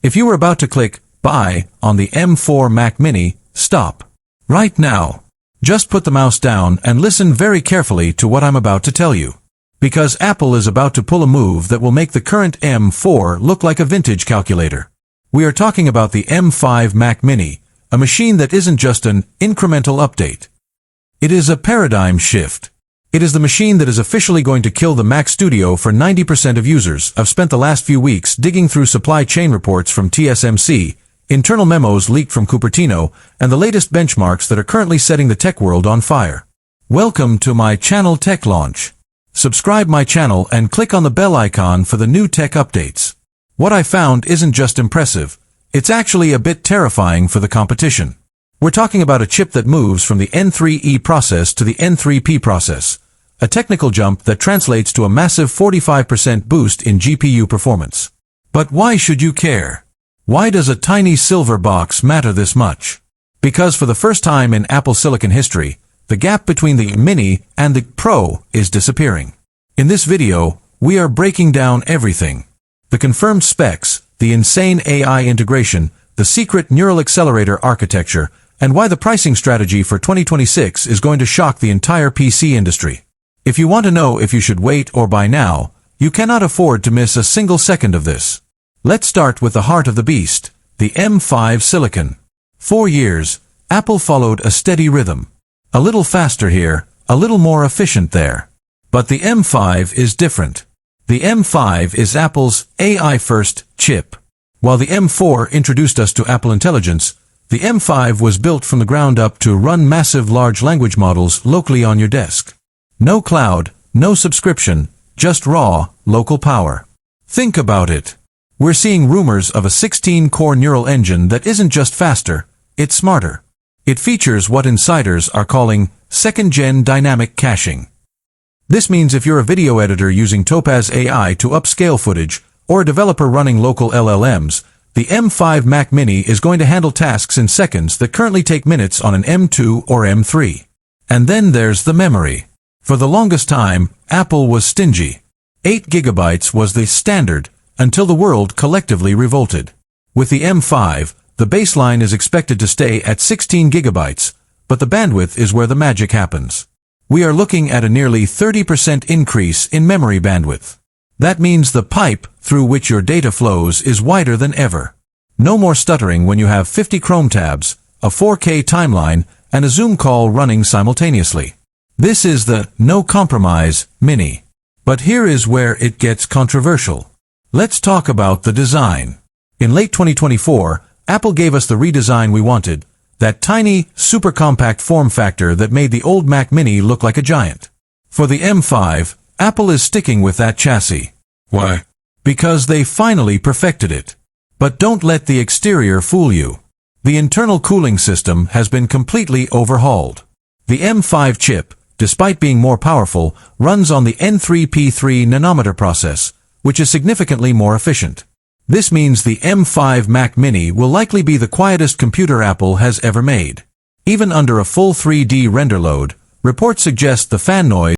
If you were about to click Buy on the M4 Mac Mini, stop. Right now. Just put the mouse down and listen very carefully to what I'm about to tell you. Because Apple is about to pull a move that will make the current M4 look like a vintage calculator. We are talking about the M5 Mac Mini, a machine that isn't just an incremental update. It is a paradigm shift. It is the machine that is officially going to kill the Mac Studio for 90% of users. I've spent the last few weeks digging through supply chain reports from TSMC, internal memos leaked from Cupertino, and the latest benchmarks that are currently setting the tech world on fire. Welcome to my channel Tech Launch. Subscribe my channel and click on the bell icon for the new tech updates. What I found isn't just impressive, it's actually a bit terrifying for the competition. We're talking about a chip that moves from the N3E process to the N3P process, a technical jump that translates to a massive 45% boost in GPU performance. But why should you care? Why does a tiny silver box matter this much? Because for the first time in Apple Silicon history, the gap between the Mini and the Pro is disappearing. In this video, we are breaking down everything. The confirmed specs, the insane AI integration, the secret neural accelerator architecture, and why the pricing strategy for 2026 is going to shock the entire PC industry. If you want to know if you should wait or buy now, you cannot afford to miss a single second of this. Let's start with the heart of the beast, the M5 Silicon. 4 years, Apple followed a steady rhythm. A little faster here, a little more efficient there. But the M5 is different. The M5 is Apple's AI-first chip. While the M4 introduced us to Apple Intelligence, the M5 was built from the ground up to run massive large language models locally on your desk. No cloud, no subscription, just raw, local power. Think about it. We're seeing rumors of a 16-core neural engine that isn't just faster, it's smarter. It features what insiders are calling second-gen dynamic caching. This means if you're a video editor using Topaz AI to upscale footage, or a developer running local LLMs, the M5 Mac Mini is going to handle tasks in seconds that currently take minutes on an M2 or M3. And then there's the memory. For the longest time, Apple was stingy. 8 GB was the standard, until the world collectively revolted. With the M5, the baseline is expected to stay at 16 GB, but the bandwidth is where the magic happens. We are looking at a nearly 30% increase in memory bandwidth. That means the pipe through which your data flows is wider than ever. No more stuttering when you have 50 Chrome tabs, a 4K timeline, and a Zoom call running simultaneously. This is the no compromise Mini. But here is where it gets controversial. Let's talk about the design. In late 2024, Apple gave us the redesign we wanted, that tiny, super compact form factor that made the old Mac Mini look like a giant. For the M5, Apple is sticking with that chassis. Why? Because they finally perfected it. But don't let the exterior fool you. The internal cooling system has been completely overhauled. The M5 chip, despite being more powerful, runs on the N3P3 nanometer process, which is significantly more efficient. This means the M5 Mac Mini will likely be the quietest computer Apple has ever made. Even under a full 3D render load, reports suggest the fan noise